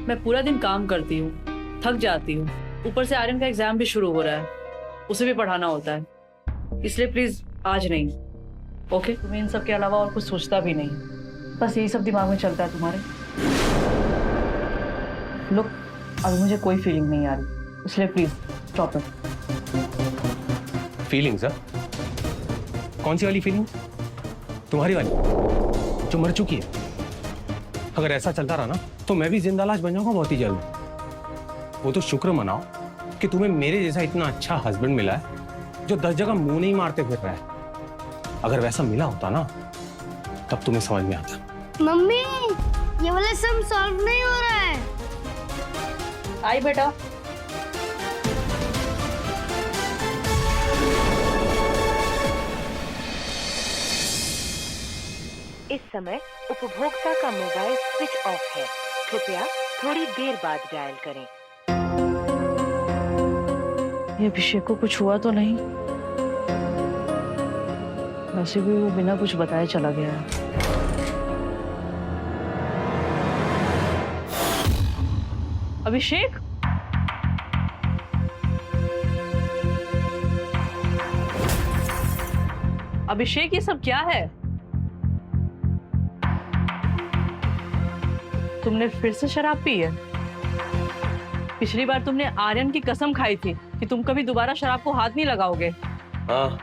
मैं पूरा दिन काम करती हूँ, थक जाती हूँ, ऊपर से आर्यन का एग्जाम भी शुरू हो रहा है, उसे भी पढ़ाना होता है, इसलिए प्लीज आज नहीं। ओके? तुम्हें इन सब के अलावा और कुछ सोचता भी नहीं, बस यही सब दिमाग में चलता है तुम्हारे। लुक, अभी मुझे कोई फीलिंग नहीं आ रही, इसलिए प्लीज स्टॉप इट। फीलिंग्स? कौन सी वाली फीलिंग? तुम्हारी वाली जो मर चुकी है? अगर ऐसा चलता रहा ना तो मैं भी जिंदा लाश बन जाऊंगा बहुत ही जल्द। वो तो शुक्र मनाओ कि तुम्हें मेरे जैसा इतना अच्छा हस्बैंड मिला है जो 10 जगह मुंह नहीं मारते फिर रहा है। अगर वैसा मिला होता ना तब तुम्हें समझ में आता। मम्मी, ये वाला सम सॉल्व नहीं हो रहा है। आई बेटा। इस समय उपभोक्ता का मोबाइल स्विच ऑफ है। कृपया थोड़ी देर बाद डायल करें। ये अभिषेक को कुछ हुआ तो नहीं? वैसे भी वो बिना कुछ बताए चला गया है। अभिषेक? अभिषेक, ये सब क्या है? तुमने फिर से शराब पी है? पिछली बार तुमने आर्यन की कसम खाई थी कि तुम कभी दोबारा शराब को हाथ नहीं लगाओगे। हाँ,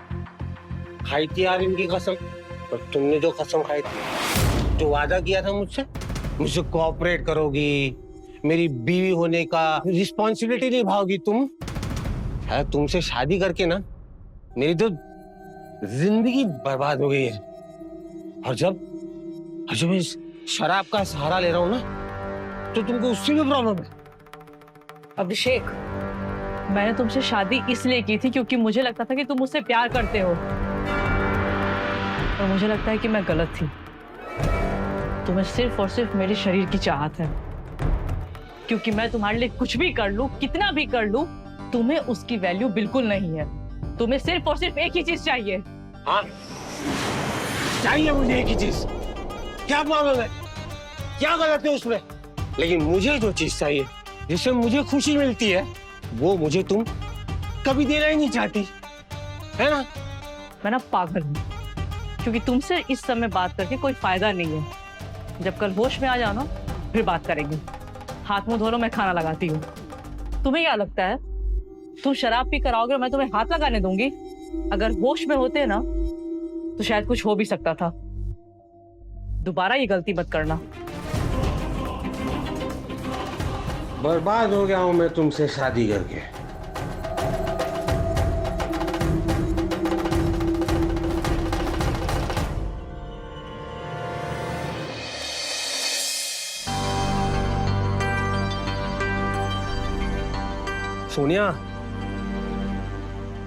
खाई थी आर्यन की कसम। पर तुमने जो कसम खाई थी, जो वादा किया था मुझसे कोऑपरेट करोगी, मेरी बीवी होने का रिस्पॉन्सिबिलिटी निभाओगी तुम। तुमसे शादी करके ना मेरी तो जिंदगी बर्बाद हो गई है। और जब मैं शराब का सहारा ले रहा हूं ना तो तुमको उससे भी प्रॉब्लम है। अभिषेक, मैंने तुमसे शादी इसलिए की थी क्योंकि मुझे लगता था कि तुम मुझसे प्यार करते हो, और मुझे लगता है कि मैं गलत थी। तुम्हें सिर्फ और सिर्फ मेरे शरीर की चाहत है, क्योंकि मैं तुम्हारे लिए कुछ भी कर लूं, कितना भी कर लूं, तुम्हें उसकी वैल्यू बिल्कुल नहीं है। तुम्हें सिर्फ और सिर्फ एक ही चीज चाहिए। हाँ, चाहिए मुझे एक ही चीज। क्या प्रॉब्लम है? क्या गलत है उसमें? लेकिन मुझे जो चीज चाहिए, जिससे मुझे खुशी मिलती है, वो मुझे तुम कभी देना ही नहीं चाहती, है ना? मैं ना पागल हूँ, क्योंकि तुमसे इस समय बात करके कोई फायदा नहीं है। जब कल होश में आ जाओ ना फिर बात करेंगे। हाथ मुंह धो लो, मैं खाना लगाती हूँ। तुम्हें क्या लगता है तुम शराब पी कर आओगे मैं तुम्हें हाथ लगाने दूंगी? अगर होश में होते ना तो शायद कुछ हो भी सकता था। दोबारा ये गलती मत करना। बर्बाद हो गया हूं मैं तुमसे शादी करके।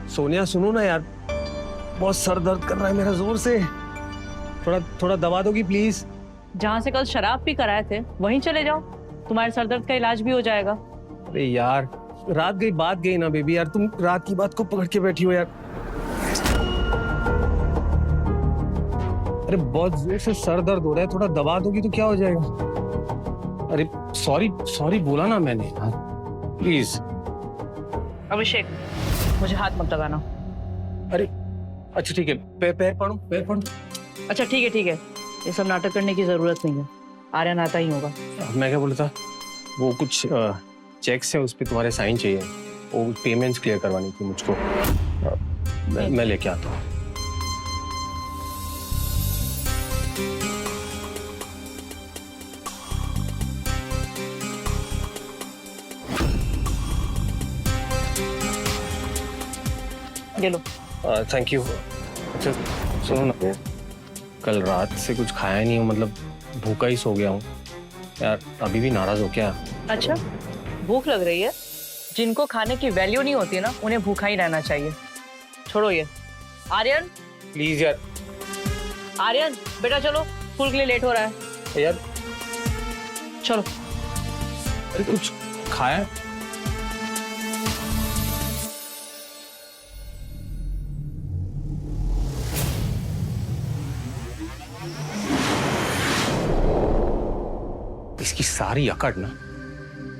सोनिया सुनो ना यार, बहुत सर दर्द कर रहा है मेरा जोर से। थोड़ा दवा दोगी प्लीज? जहाँ से कल शराब पी कर आए थे वहीं चले जाओ, तुम्हारे सर दर्द का इलाज भी हो जाएगा। अरे यार, रात गई बात गई ना बेबी। यार तुम रात की बात को पकड़ के बैठी हो यार। अरे बहुत जोर से सर दर्द हो रहा है, थोड़ा दवा दोगी तो क्या हो जाएगा? अरे सॉरी बोला ना मैंने यार, प्लीज। अभिषेक, मुझे हाथ मत लगाना। अरे अच्छा ठीक है, पैर पढ़ो। अच्छा ठीक है, ये सब नाटक करने की जरूरत नहीं है, आर्यन आता ही होगा। मैं क्या बोला था, वो कुछ चेक्स है, उस पे तुम्हारे साइन चाहिए, वो पेमेंट्स क्लियर करवानी थी मुझको। मैं लेके आता हूँ। ये लो। Thank you. अच्छा सुनो ना, कल रात से कुछ खाया नहीं हूँ, मतलब भूखा ही सो गया हूँ यार। अभी भी नाराज हो क्या? अच्छा, भूख लग रही है? जिनको खाने की वैल्यू नहीं होती ना उन्हें भूखा ही रहना चाहिए। छोड़ो ये। आर्यन प्लीज यार। आर्यन बेटा चलो, स्कूल के लिए लेट हो रहा है यार। चलो। अरे कुछ खाया? इसकी सारी अकड़ ना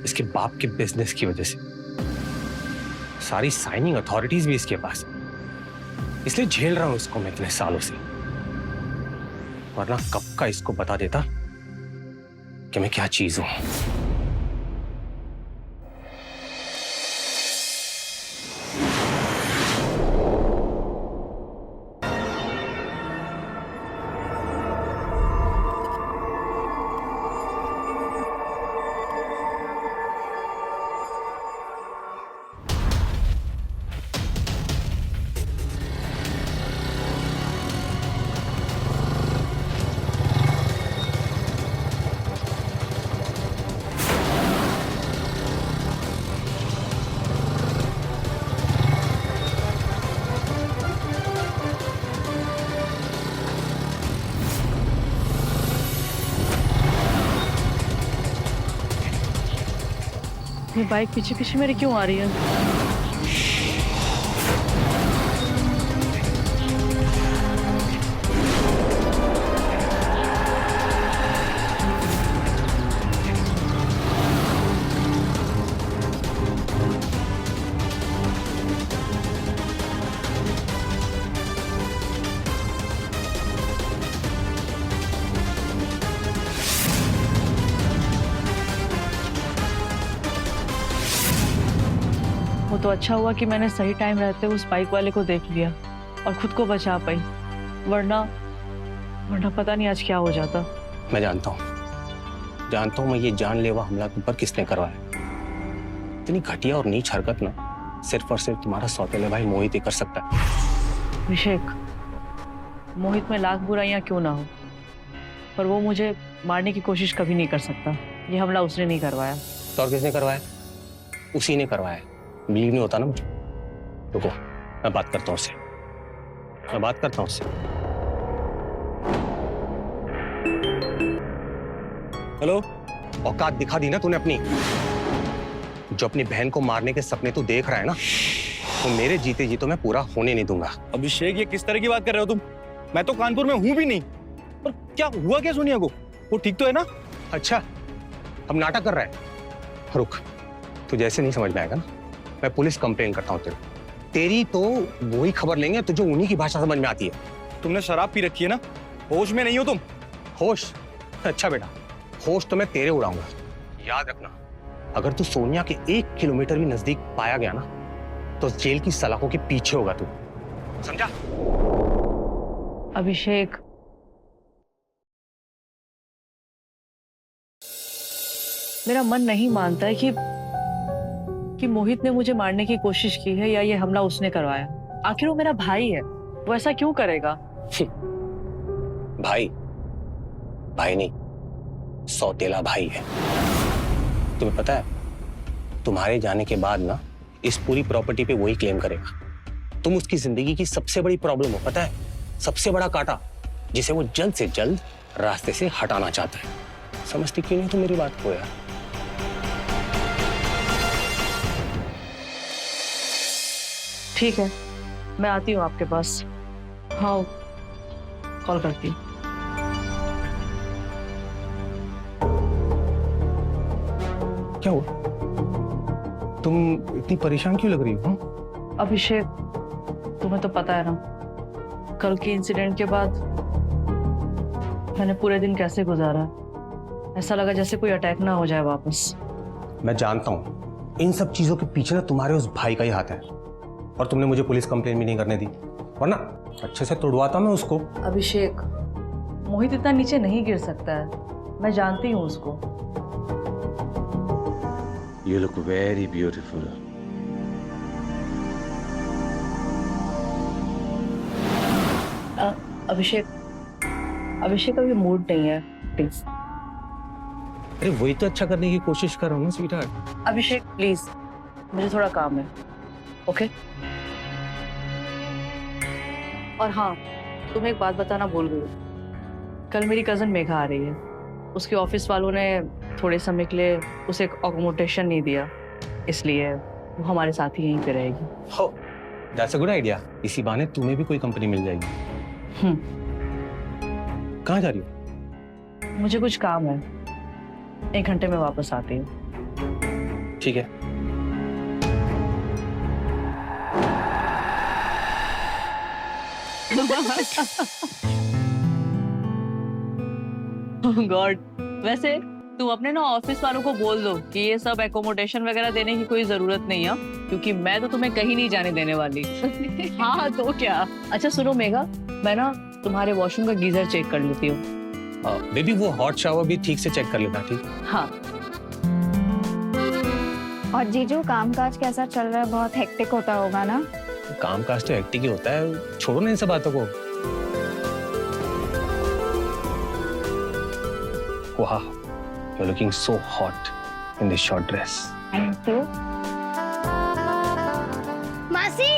इसके बाप के बिजनेस की वजह से। सारी साइनिंग अथॉरिटीज भी इसके पास, इसलिए झेल रहा हूं इसको मैं इतने सालों से। वरना कब का इसको बता देता कि मैं क्या चीज हूं। ये बाइक पीछे पीछे मेरे क्यों आ रही है? वो तो अच्छा हुआ कि मैंने सही टाइम रहते उस बाइक वाले को देख लिया और खुद को बचा पाई, वरना पता नहीं आज क्या हो जाता। मैं जानता हूं मैं ये जानलेवा हमला तुम पर किसने करवाया। इतनी घटिया और नीच हरकत ना सिर्फ और सिर्फ तुम्हारा सौतेले भाई मोहित ही कर सकता है। अभिषेक, मोहित में लाख बुराइयां क्यों ना हो, पर वो मुझे मारने की कोशिश कभी नहीं कर सकता। ये हमला उसने नहीं करवाया। तो और किसने करवाया? उसी ने करवाया। बिलीव नहीं होता ना मुझे। रुको, मैं बात करता हूँ उससे। हेलो, औकात दिखा दी ना तूने अपनी। जो अपनी बहन को मारने के सपने तू देख रहा है ना, तो मेरे जीते जी तो मैं पूरा होने नहीं दूंगा। अभिषेक, ये किस तरह की बात कर रहे हो तुम? मैं तो कानपुर में हूं भी नहीं। और क्या हुआ क्या सोनिया को? वो ठीक तो है ना? अच्छा, अब नाटक कर रहा है। रुक, तू जैसे नहीं समझ में आएगा ना, मैं पुलिस कंप्लेन करता हूँ तेरी तो वही खबर लेंगे तुझे उन्हीं की भाषा समझ में आती है। तुमने शराब पी रखी है ना? होश में नहीं हो तुम? होश? अच्छा बेटा, होश तो मैं तेरे उड़ाऊंगा। याद रखना, अगर तू सोनिया के 1 किलोमीटर भी नजदीक पाया गया ना, तो जेल की सलाखों के पीछे होगा तू, समझा? अभिषेक, मेरा मन नहीं मानता है कि मोहित ने मुझे मारने की कोशिश की है या ये हमला उसने करवाया। आखिर वो मेरा भाई है, वो ऐसा क्यों करेगा? भाई नहीं, सौतेला भाई है। तुम्हें पता है, तुम्हारे जाने के बाद ना इस पूरी प्रॉपर्टी पे वही क्लेम करेगा। तुम उसकी जिंदगी की सबसे बड़ी प्रॉब्लम हो, पता है? सबसे बड़ा कांटा, जिसे वो जल्द से जल्द रास्ते से हटाना चाहता है। समझती क्यों नहीं तुम मेरी बात को यार? ठीक है, मैं आती हूँ आपके पास। हाँ, कॉल करती हूँ। क्या हुआ? तुम इतनी परेशान क्यों लग रही हो? अभिषेक, तुम्हें तो पता है ना, कल के इंसिडेंट के बाद मैंने पूरे दिन कैसे गुजारा। ऐसा लगा जैसे कोई अटैक ना हो जाए वापस। मैं जानता हूँ इन सब चीजों के पीछे ना तुम्हारे उस भाई का ही हाथ है, और तुमने मुझे पुलिस कंप्लेन भी नहीं करने दी, वरना अच्छे से तोड़वाता मैं उसको। अभिषेक, मोहित इतना नीचे नहीं गिर सकता है, मैं जानती हूँ उसको। You look very beautiful. अभिषेक अभी मूड नहीं है, प्लीज। अरे वही तो अच्छा करने की कोशिश कर रहा हूँ ना स्वीटहार्ट। अभिषेक प्लीज, मुझे थोड़ा काम है, ओके? और हाँ, तुम्हें एक बात बताना भूल गई। कल मेरी कजन मेघा आ रही है। उसके ऑफिस वालों ने थोड़े समय के लिए उसे एक अकोमोडेशन नहीं दिया, इसलिए वो हमारे साथ ही यहीं पे रहेगी। हो, दैट्स अ गुड आइडिया। इसी बहाने तुम्हें भी कोई कंपनी मिल जाएगी। कहाँ जा रही हो? मुझे कुछ काम है, 1 घंटे में वापस आती हूँ। ठीक है। गॉड, वैसे तुम अपने ना ऑफिस वालों को बोल दो कि ये सब एकोमोडेशन वगैरह देने की कोई जरूरत नहीं है, क्योंकि मैं तो तुम्हें कहीं नहीं जाने देने वाली। हाँ तो क्या। अच्छा सुनो मेघा, मैं ना तुम्हारे वॉशरूम का गीजर चेक कर लेती हूँ। बेबी वो हॉट शावर भी ठीक से चेक कर लेना, ठीक? हाँ। और जीजू कामकाज कैसा चल रहा है? बहुत हेक्टिक होता होगा ना? काम काज तो हेक्टिक ही होता है, छोड़ो ना इन सब बातों को। वाह, you're looking so hot in this short dress. Thank you. मासी,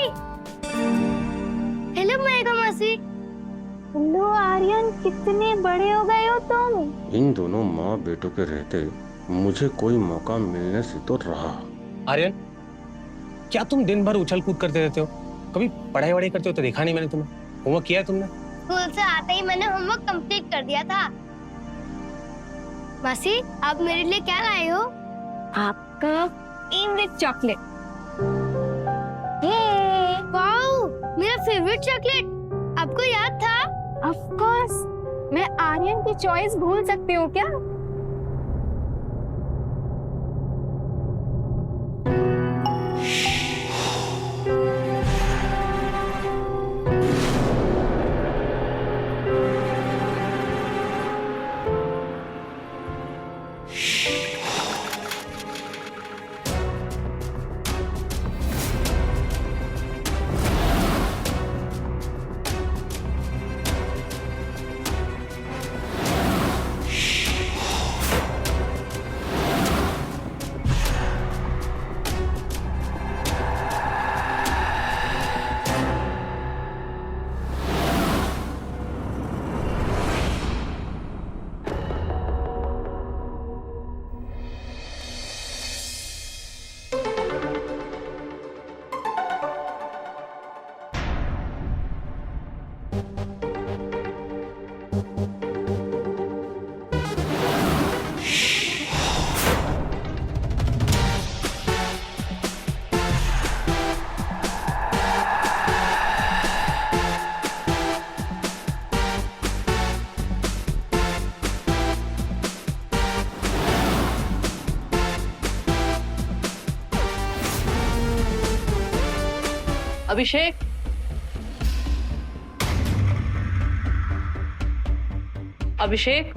हेलो मेघा मासी। हेलो आर्यन, कितने बड़े हो गए हो तुम। इन दोनों माँ बेटों के रहते मुझे कोई मौका मिलने से तो रहा। आर्यन, क्या तुम दिन भर उछल कूद करते रहते हो? कभी पढ़ाई वढ़ाई करते हो तो देखा नहीं मैंने तुम्हें। होमवर्क किया है तुमने? स्कूल से आते ही मैंने होमवर्क कंप्लीट कर दिया था। मासी, आप मेरे लिए क्या लाए हो? आपका फेवरेट चॉकलेट। वाओ, मेरा फेवरेट चॉकलेट। आपको याद था? ऑफ कोर्स, मैं आर्यन की चॉइस भूल सकती हूँ क्या? अभिषेक, अभिषेक,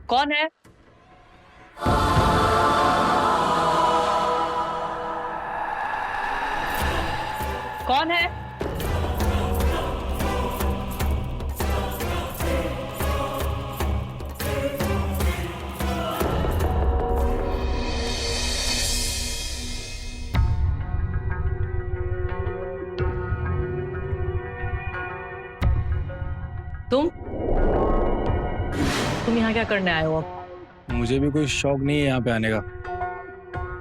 कौन है? कौन है? तुम यहाँ क्या करने आए हो अब? मुझे भी कोई शौक नहीं है यहाँ पे आने का,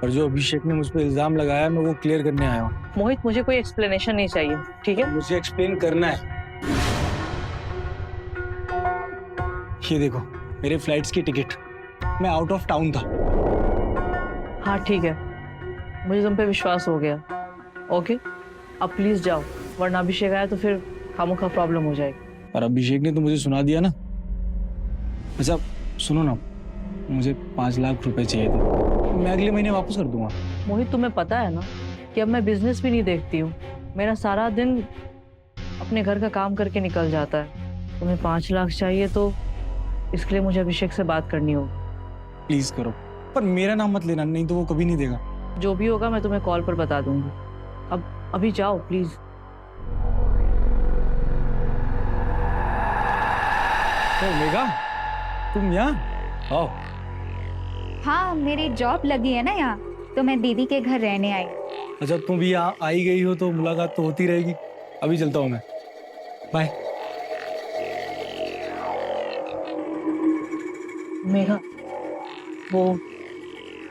और जो अभिषेक ने मुझ पे इल्जाम लगाया मैं वो क्लियर करने आया हूँ। मोहित, मुझे कोई एक्सप्लेनेशन नहीं चाहिए, ठीक है? मुझे एक्सप्लेन करना है। ये देखो मेरे फ्लाइट्स की टिकट, मैं आउट ऑफ टाउन था। हाँ ठीक है, मुझे तुम पे विश्वास हो गया। ओके, अब प्लीज जाओ, वरना अभिषेक आया तो फिर खामोखा प्रॉब्लम हो जाएगी। और अभिषेक ने तो मुझे सुना दिया ना। अच्छा सुनो ना, मुझे 5 लाख रुपए चाहिए थे, मैं अगले महीने वापस कर दूंगा। मोहित, तुम्हें पता है ना कि अब मैं बिजनेस भी नहीं देखती हूँ, मेरा सारा दिन अपने घर का काम करके निकल जाता है। तुम्हें 5 लाख चाहिए तो इसके लिए मुझे अभिषेक से बात करनी होगी। प्लीज करो, पर मेरा नाम मत लेना, नहीं तो वो कभी नहीं देगा। जो भी होगा मैं तुम्हें कॉल पर बता दूंगी। अब अभी जाओ प्लीज। तो मेघा, तुम यहाँ आओ। हाँ, मेरी जॉब लगी है ना यहाँ, तो मैं दीदी के घर रहने आई। अच्छा तुम भी आ ही गई हो तो मुलाकात तो होती रहेगी। अभी चलता हूँ मैं, बाय। मेघा, वो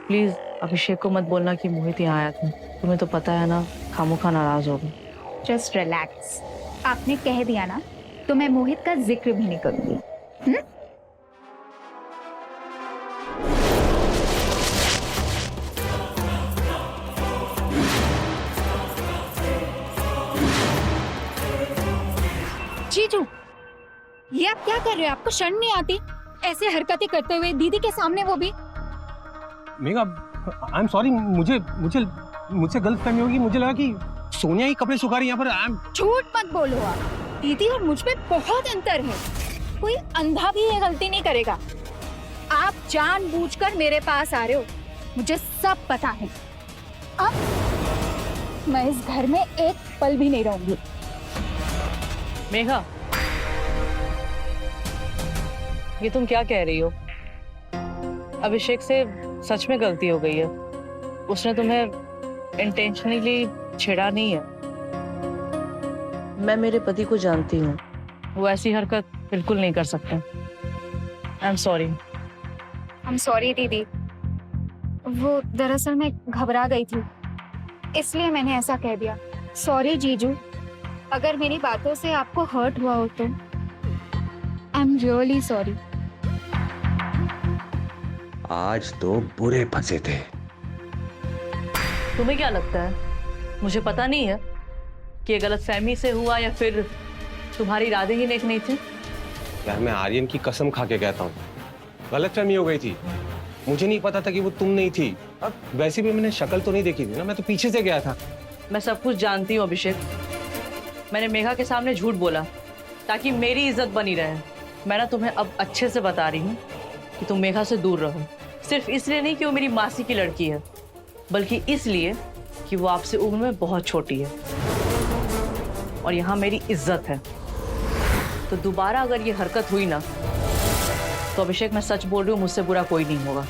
प्लीज अभिषेक को मत बोलना कि मोहित यहाँ आया था। तुम्हें तो पता है ना, खामोखा नाराज होगा। Just relax. आपने कह दिया ना तो मैं मोहित का जिक्र भी नहीं करूंगी। जीजू, ये आप क्या कर रहे हो? आपको शर्म नहीं आती ऐसे हरकतें करते हुए दीदी के सामने, वो भी? मेघा, आई एम सॉरी, मुझे मुझे मुझसे गलतफहमी होगी। मुझे लगा कि सोनिया ही कपड़े सुखा रही है यहाँ पर। आई एम झूठ मत बोलो आप। दीदी और मुझ में बहुत अंतर है। कोई अंधा भी ये गलती नहीं करेगा। आप जानबूझकर मेरे पास आ रहे हो, मुझे सब पता है। अब मैं इस घर में एक पल भी नहीं रहूंगी। मेघा, ये तुम क्या कह रही हो? अभिषेक से सच में गलती हो गई है। उसने तुम्हें इंटेंशनली छेड़ा नहीं है। मैं मेरे पति को जानती हूँ, वो ऐसी हरकत बिल्कुल नहीं कर सकते। I am sorry. I am sorry दीदी, वो दरअसल मैं घबरा गई थी, इसलिए मैंने ऐसा कह दिया। सॉरी जीजू, अगर मेरी बातों से आपको हर्ट हुआ हो तो आई एम रियली सॉरी। आज तो बुरे फंसे थे। तुम्हें क्या लगता है मुझे पता नहीं है कि ये गलतफहमी से हुआ या फिर तुम्हारे इरादे ही नेक नहीं थे? यार, मैं आर्यन की कसम खा के कहता हूँ, गलतफहमी हो गई थी। मुझे नहीं पता था कि वो तुम नहीं थी। अब वैसे भी मैंने शक्ल तो नहीं देखी थी ना, मैं तो पीछे से गया था। मैं सब कुछ जानती हूँ अभिषेक। मैंने मेघा के सामने झूठ बोला ताकि मेरी इज्जत बनी रहे। मैं ना तुम्हें अब अच्छे से बता रही हूँ कि तुम मेघा से दूर रहो। सिर्फ इसलिए नहीं कि वो मेरी मासी की लड़की है, बल्कि इसलिए कि वो आपसे उम्र में बहुत छोटी है और यहाँ मेरी इज्जत है। तो दोबारा अगर ये हरकत हुई ना, तो अभिषेक मैं सच बोल रही हूँ, मुझसे बुरा कोई नहीं होगा।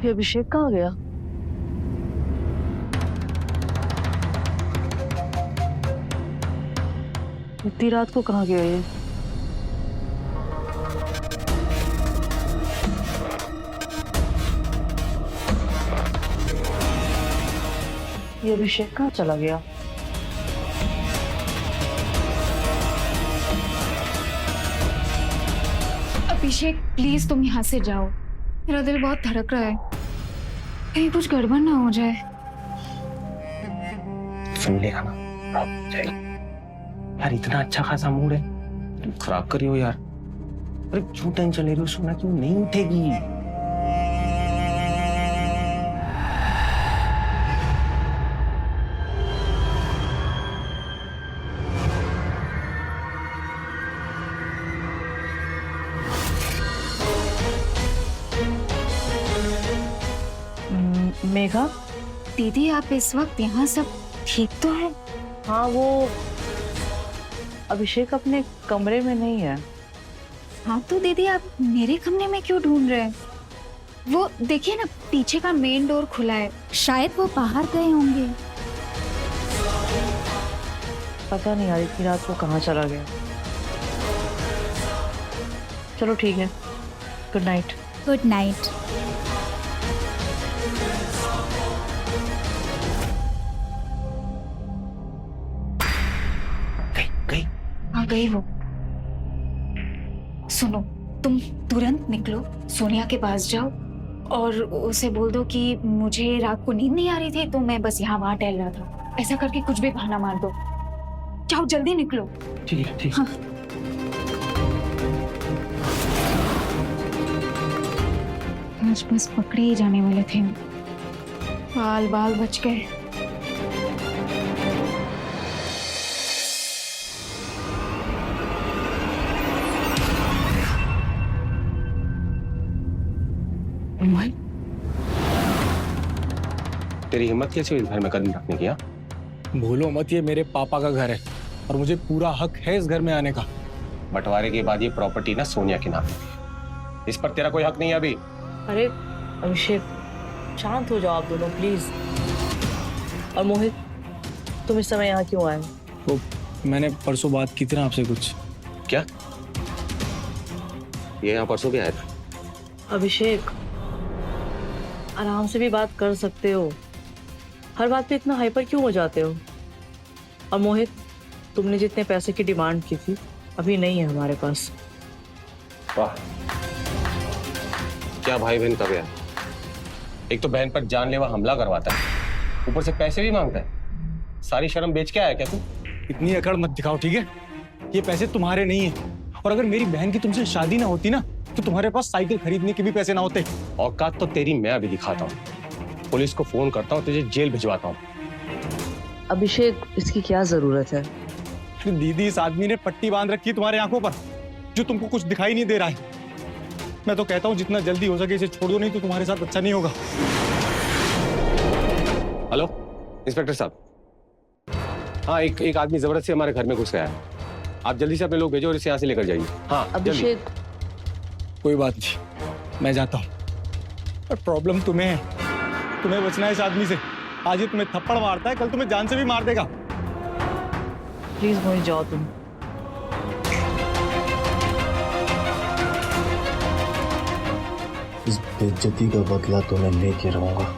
ये अभिषेक कहाँ गया? इतनी रात को कहाँ गया ये? ये अभिषेक कहाँ चला गया? अभिषेक प्लीज तुम यहाँ से जाओ, मेरा दिल बहुत धड़क रहा है, कहीं कुछ गड़बड़ ना हो जाए। सुन लेगा ना यार, इतना अच्छा खासा मूड है, तुम खराब करी हो यार। अरे क्यों टेंशन ले रही हो? सुना कि वो नहीं उठेगी। मेघा, दीदी आप इस वक्त यहाँ सब ठीक तो है? हाँ, वो अभिषेक अपने कमरे में नहीं है। हाँ तो दीदी आप मेरे कमरे में क्यों ढूंढ रहे हैं? वो देखिए ना, पीछे का मेन डोर खुला है, शायद वो बाहर गए होंगे। पता नहीं यार, इतनी रात को कहाँ चला गया। चलो ठीक है, गुड नाइट। Good night. आ गई वो। सुनो, तुम तुरंत निकलो, सोनिया के पास जाओ और उसे बोल दो कि मुझे रात को नींद नहीं आ रही थी तो मैं बस यहाँ वहां टहल रहा था, ऐसा करके कुछ भी बहाना मार दो। जाओ जल्दी निकलो। ठीक है, ठीक। हाँ। आज बस पकड़े ही जाने वाले थे, बाल बाल बच गए। मोहित, तेरी हिम्मत कैसे हुई इस घर में कदम रखने की? हाँ? भूलो मत, ये मेरे पापा का घर है और मुझे पूरा हक है इस घर में आने का। बंटवारे के बाद ये प्रॉपर्टी ना सोनिया के नाम है, इस पर तेरा कोई हक नहीं है अभी। अरे अभिषेक, शांत हो जाओ आप दोनों प्लीज। और मोहित, तुम इस समय यहाँ क्यों आए? तो मैंने परसों बात की थी ना आपसे कुछ। क्या ये यहाँ परसों भी आया था? अभिषेक, आराम से भी बात कर सकते हो, हर बात पे इतना हाइपर क्यों हो जाते हो? और मोहित, तुमने जितने पैसे की डिमांड की थी अभी नहीं है हमारे पास। वाह, क्या भाई बहन का प्यार! एक तो बहन पर जानलेवा हमला करवाता है, ऊपर से पैसे भी मांगता है। सारी शर्म बेच के आया क्या तू? इतनी अकड़ मत दिखाओ, ठीक है? ये पैसे तुम्हारे नहीं है, और अगर मेरी बहन की तुमसे शादी ना होती ना तो तुम्हारे पास साइकिल खरीदने के भी पैसे ना होते। औकात तो तेरी मैं अभी दिखाता हूँ, पुलिस को फोन करता हूँ, तुझे जेल भिजवाता हूँ। अभिषेक, इसकी क्या जरूरत है? दीदी, इस आदमी ने पट्टी बांध रखी है तुम्हारे आंखों पर, जो तुमको कुछ दिखाई नहीं दे रहा है। मैं तो कहता हूँ जितना जल्दी हो सके इसे छोड़ दो, नहीं तो तुम्हारे साथ अच्छा नहीं होगा। हेलो इंस्पेक्टर साहब, हाँ एक आदमी जबरदस्ती हमारे घर में घुस गया है, आप जल्दी से अपने लोग भेजो और इसे यहाँ से लेकर जाइए। हाँ अभिषेक, कोई बात नहीं, मैं जाता हूँ। पर प्रॉब्लम तुम्हें है, तुम्हें बचना है इस आदमी से। आज ये तुम्हें थप्पड़ मारता है, कल तुम्हें जान से भी मार देगा। प्लीज मोहित जाओ तुम। इस बेइज्जती का बदला तो मैं लेके रहूंगा।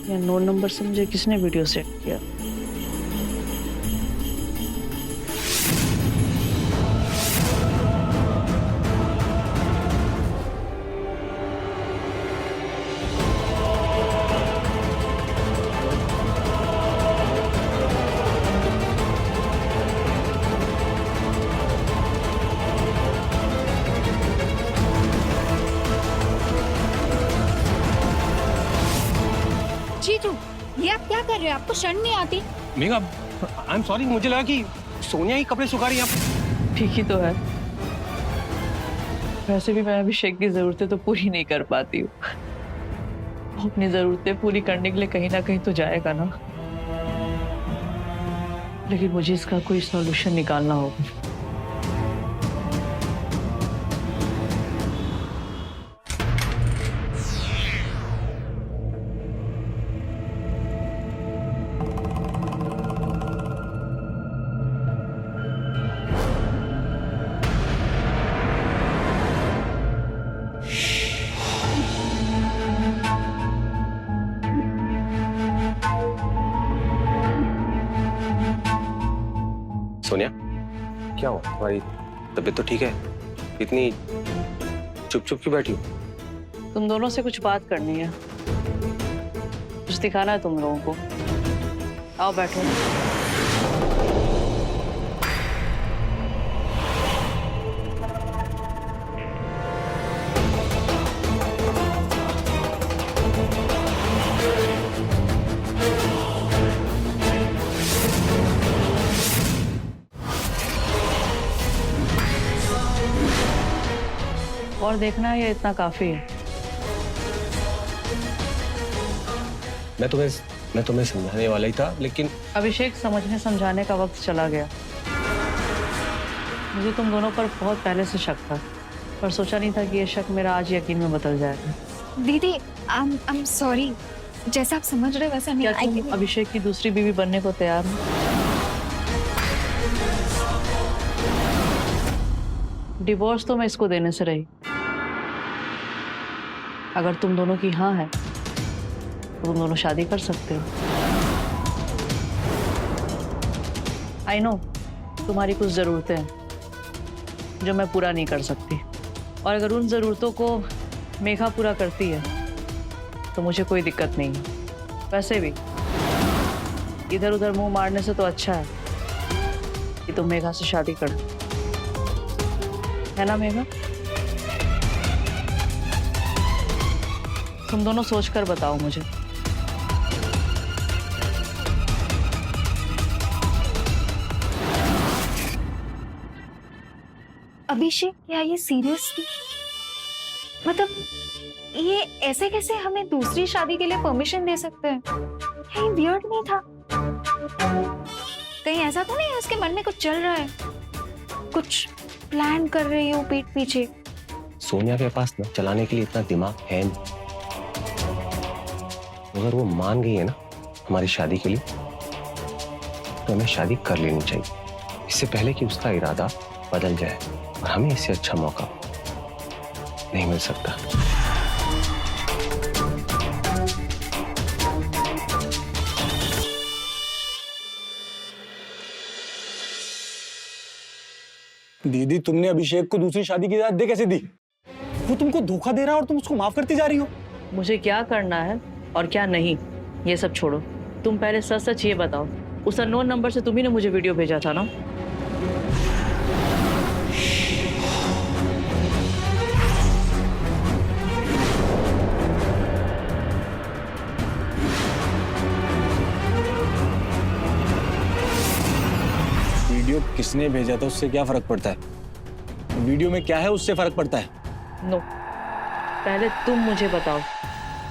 या नोट नंबर से मुझे किसने वीडियो सेट किया? जीजू, ये आप क्या कर रहे हो? आपको शर्म नहीं आती? मेघा, आई एम सॉरी, मुझे लगा कि सोनिया ही कपड़े सुखा रही है। ठीक ही तो है, वैसे भी मैं अभिषेक की जरूरतें तो पूरी नहीं कर पाती हूँ। वो अपनी जरूरतें पूरी करने के लिए कहीं ना कहीं तो जाएगा ना, लेकिन मुझे इसका कोई सॉल्यूशन निकालना होगा। सोनिया, क्या हुआ? तुम्हारी तबीयत तो ठीक है? इतनी चुप चुप क्यों बैठी हो? तुम दोनों से कुछ बात करनी है, कुछ दिखाना है तुम लोगों को। आओ बैठो। और देखना है, ये इतना काफी है। मैं तुम्हें समझाने वाला ही था, लेकिन अभिषेक, समझने समझाने का वक्त चला गया। मुझे तुम दोनों पर बहुत पहले से शक था, पर सोचा नहीं था कि ये शक मेरा आज यकीन में बदल जाएगा। दीदी, आई एम सॉरी। जैसा आप समझ रहे वैसा नहीं। क्या तुम अभिषेक की दूसरी बीवी बनने को तैयार हो? डिवोर्स तो मैं इसको देने से रही। अगर तुम दोनों की हाँ है तो तुम दोनों शादी कर सकते हो। आई नो तुम्हारी कुछ ज़रूरतें हैं जो मैं पूरा नहीं कर सकती, और अगर उन ज़रूरतों को मेघा पूरा करती है तो मुझे कोई दिक्कत नहीं है। वैसे भी इधर उधर मुंह मारने से तो अच्छा है कि तुम मेघा से शादी कर, है ना मेघा? तुम दोनों सोचकर बताओ मुझे। अभिषेक, क्या ये सीरियसली? मतलब ये ऐसे कैसे हमें दूसरी शादी के लिए परमिशन दे सकते हैं? कहीं वियर्ड नहीं था? कहीं ऐसा तो नहीं है उसके मन में कुछ चल रहा है, कुछ प्लान कर रही हो पीठ पीछे? सोनिया के पास ना चलाने के लिए इतना दिमाग है नहीं। अगर वो मान गई है ना हमारी शादी के लिए, तो हमें शादी कर लेनी चाहिए, इससे पहले कि उसका इरादा बदल जाए, और हमें इससे अच्छा मौका नहीं मिल सकता। दीदी, तुमने अभिषेक को दूसरी शादी की इजाजत दे कैसे दी? वो तुमको धोखा दे रहा है और तुम उसको माफ करती जा रही हो। मुझे क्या करना है और क्या नहीं ये सब छोड़ो। तुम पहले सच सच ये बताओ, उस अननोन नंबर से तुम्ही ने मुझे वीडियो भेजा था ना? वीडियो किसने भेजा था उससे क्या फर्क पड़ता है? वीडियो में क्या है उससे फर्क पड़ता है? नो, पहले तुम मुझे बताओ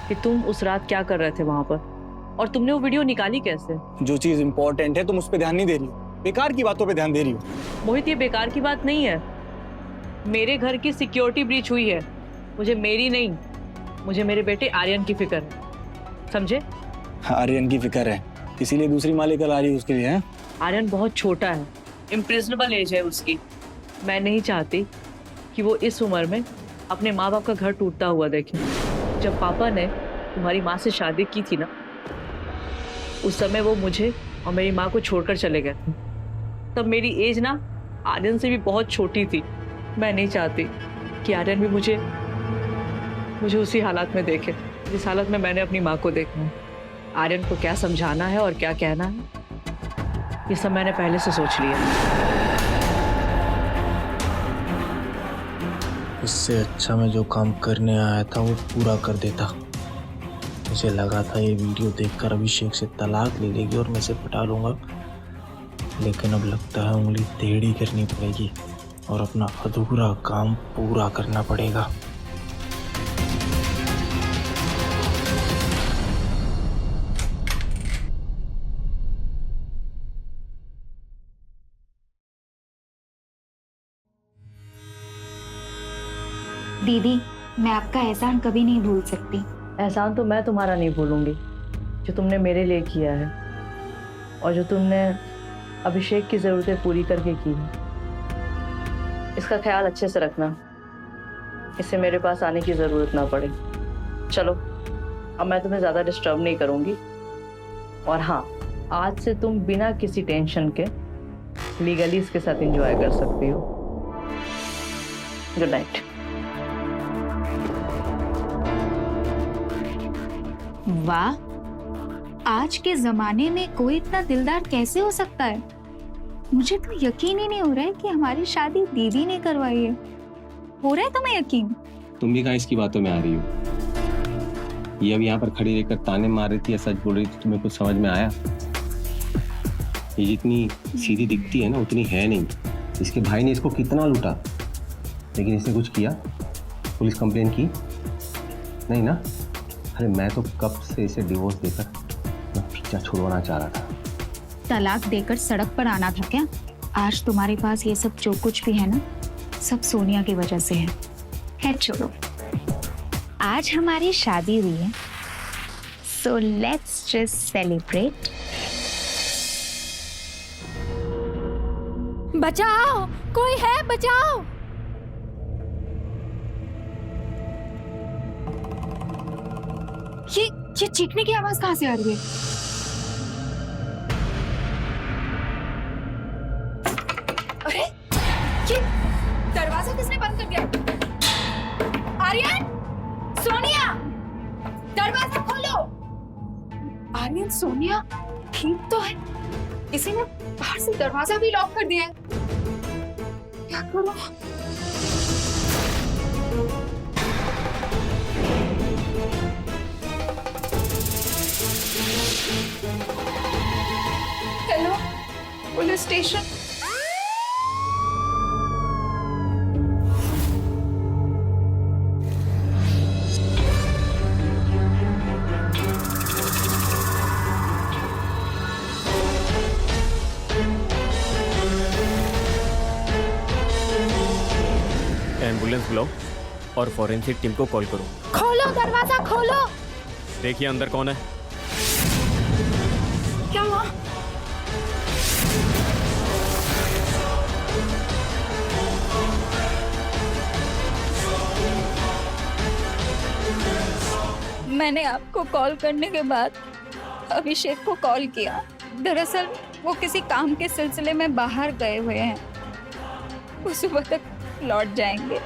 कि तुम उस रात क्या कर रहे थे वहां पर, और तुमने वो वीडियो निकाली कैसे? जो चीज इंपॉर्टेंट है तुम उस पर ध्यान नहीं दे रही हो, बेकार की बातों पे ध्यान दे रही हो। मोहित, ये बेकार की बात नहीं है। मेरे घर की सिक्योरिटी ब्रीच हुई है, मुझे मेरी नहीं, मुझे मेरे बेटे आर्यन की फिक्र है, समझे? आर्यन की फिक्र है, इसीलिए दूसरी माँ लेकर आ रही है उसके लिए, हैं? आर्यन बहुत छोटा है, इम्प्रिजनेबल एज है उसकी। मैं नहीं चाहती कि वो इस उम्र में अपने माँ बाप का घर टूटता हुआ देखे। जब पापा ने तुम्हारी माँ से शादी की थी ना, उस समय वो मुझे और मेरी माँ को छोड़कर चले गए थे। तब मेरी एज ना आर्यन से भी बहुत छोटी थी। मैं नहीं चाहती कि आर्यन भी मुझे उसी हालात में देखे जिस हालत में मैंने अपनी माँ को देखा है। आर्यन को क्या समझाना है और क्या कहना है, ये सब मैंने पहले से सोच लिया। इससे अच्छा मैं जो काम करने आया था वो पूरा कर देता। मुझे लगा था ये वीडियो देखकर अभिषेक से तलाक ले लेगी और मैं इसे पटा लूंगा, लेकिन अब लगता है उंगली टेढ़ी करनी पड़ेगी और अपना अधूरा काम पूरा करना पड़ेगा। दीदी, मैं आपका एहसान कभी नहीं भूल सकती। एहसान तो मैं तुम्हारा नहीं भूलूंगी जो तुमने मेरे लिए किया है, और जो तुमने अभिषेक की ज़रूरतें पूरी करके की है। इसका ख्याल अच्छे से रखना, इससे मेरे पास आने की ज़रूरत ना पड़े। चलो, अब मैं तुम्हें ज़्यादा डिस्टर्ब नहीं करूँगी, और हाँ, आज से तुम बिना किसी टेंशन के लीगली इसके साथ एंजॉय कर सकती हो। Good night. वाह, आज के जमाने में कोई इतना दिलदार कैसे हो सकता है? मुझे तो यकीन ही नहीं हो रहा है कि हमारी शादी दीदी ने करवाई है। हो रहा है तुम्हें यकीन? तुम भी कहाँ इसकी बातों में आ रही हो? ये अब यहाँ पर खड़ी रहकर ताने मार रही थी या सच बोल रही थी, तुम्हें कुछ समझ में आया? ये जितनी सीधी दिखती है ना उतनी है नहीं। इसके भाई ने इसको कितना लूटा, लेकिन इसने कुछ किया? पुलिस कंप्लेन की? नहीं ना? अरे मैं तो कब से इसे डिवोर्स देकर पीछा छुड़वाना चाह रहा था। तलाक देकर सड़क पर आना था क्या? आज तुम्हारे पास ये सब जो कुछ भी है ना, सब सोनिया की वजह से है। खैर छोड़ो, आज हमारी शादी हुई है, सो लेट्स जस्ट सेलिब्रेट। बचाओ, कोई है, बचाओ। ये चीखने की आवाज कहाँ से आ रही है? अरे ये दरवाजा किसने बंद कर दिया? आर्यन, सोनिया, दरवाजा खोलो। आर्यन, सोनिया ठीक तो है? किसी ने बाहर से दरवाजा भी लॉक कर दिया है। क्या करूं? Hello, police station. एम्बुलेंस बुलाओ और फॉरेंसिक टीम को कॉल करो। खोलो दरवाजा, खोलो। देखिए अंदर कौन है। क्या हुआ? मैंने आपको कॉल करने के बाद अभिषेक को कॉल किया। दरअसल वो किसी काम के सिलसिले में बाहर गए हुए हैं। वो सुबह तक लौट जाएंगे।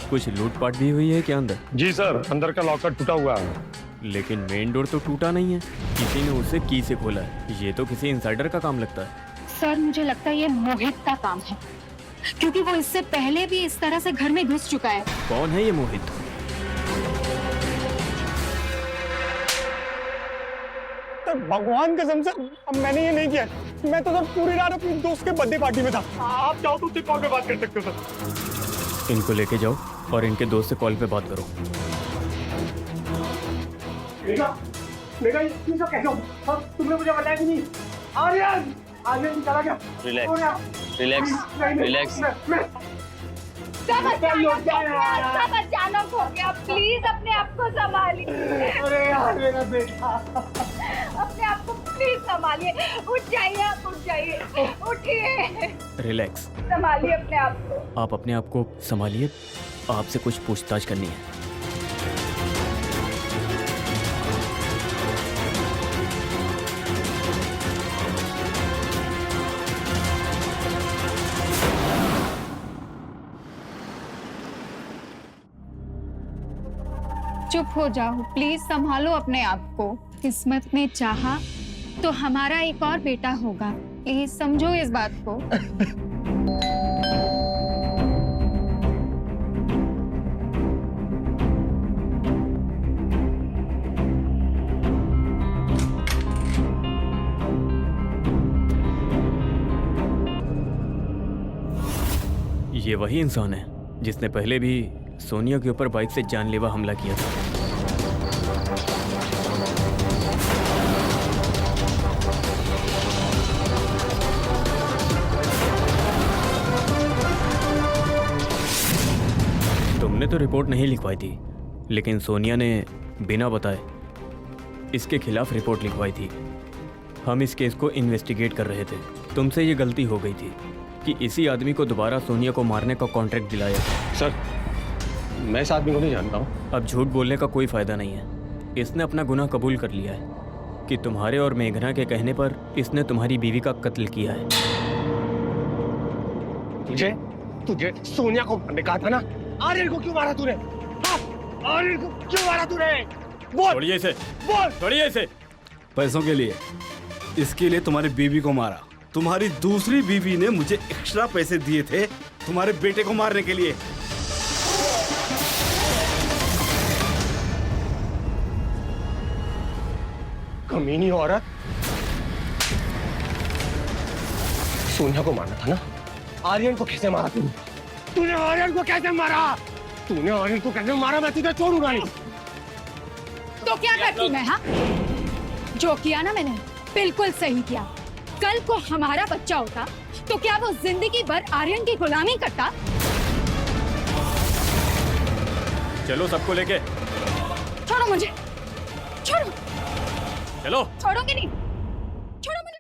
कुछ लूटपाट भी हुई है क्या अंदर? जी सर, अंदर का लॉकर टूटा हुआ है। लेकिन मेन डोर तो टूटा नहीं है, किसी ने उसे की से खोला है। ये तो किसी इंसाइडर का काम लगता है। सर, मुझे लगता है ये मोहित का काम है, क्योंकि वो इससे पहले भी इस तरह से घर में घुस चुका है। कौन है ये मोहित? भगवान कसम से अब मैंने ये नहीं किया। मैं तो सर पूरी रात अपनी दोस्त के बर्थडे पार्टी में था। आप चाहो तो उससे कॉल पे बात कर सकते हो सर। इनको लेके जाओ और इनके दोस्त से कॉल पे बात करो। तुमने मुझे बताया कि नहीं? आर्यन, आर्यन चला गया। Relax, relax, relax. सब अचानक हो गया। प्लीज अपने आप को संभालिए। अरे यार मेरा बेटा, अपने आप को प्लीज संभालिए। उठ जाइए, आप उठ जाइए, उठिए। रिलैक्स, संभालिए अपने आप को। आप अपने आप को संभालिए। आपसे कुछ पूछताछ करनी है। चुप हो जाओ प्लीज, संभालो अपने आप को। किस्मत ने चाहा तो हमारा एक और बेटा होगा। प्लीज समझो इस बात को। ये वही इंसान है जिसने पहले भी सोनिया के ऊपर बाइक से जानलेवा हमला किया था। तुमने तो रिपोर्ट नहीं लिखवाई थी, लेकिन सोनिया ने बिना बताए इसके खिलाफ रिपोर्ट लिखवाई थी। हम इस केस को इन्वेस्टिगेट कर रहे थे। तुमसे ये गलती हो गई थी कि इसी आदमी को दोबारा सोनिया को मारने का कॉन्ट्रैक्ट दिलाया। सर मैं इस आदमी को नहीं जानता हूँ। अब झूठ बोलने का कोई फायदा नहीं है। इसने अपना गुनाह कबूल कर लिया है कि तुम्हारे और मेघना के कहने पर इसने तुम्हारी बीवी का कत्ल किया है। तुझे सोनिया को मारने कहा था ना? आर्यन को क्यों मारा तूने? आर्यन को क्यों मारा तूने? बोल। छोड़िए इसे, बोल। छोड़िए इसे। पैसों के लिए, इसके लिए तुम्हारी बीवी को मारा। तुम्हारी दूसरी बीवी ने मुझे एक्स्ट्रा पैसे दिए थे तुम्हारे बेटे को मारने के लिए। कमीनी औरत, सोनिया को मारना था ना? आर्यन को कैसे मारा तूने? तूने आर्यन को कैसे मारा? तूने आर्यन को कैसे मारा? मैं तुझे छोड़ूंगा नहीं। तो क्या करती मैं? हाँ, जो किया ना मैंने बिल्कुल सही किया। कल को हमारा बच्चा होता तो क्या वो जिंदगी भर आर्यन की गुलामी करता? चलो सबको लेके। छोड़ो मुझे, छोड़ो। चलो। छोड़ोगे नहीं?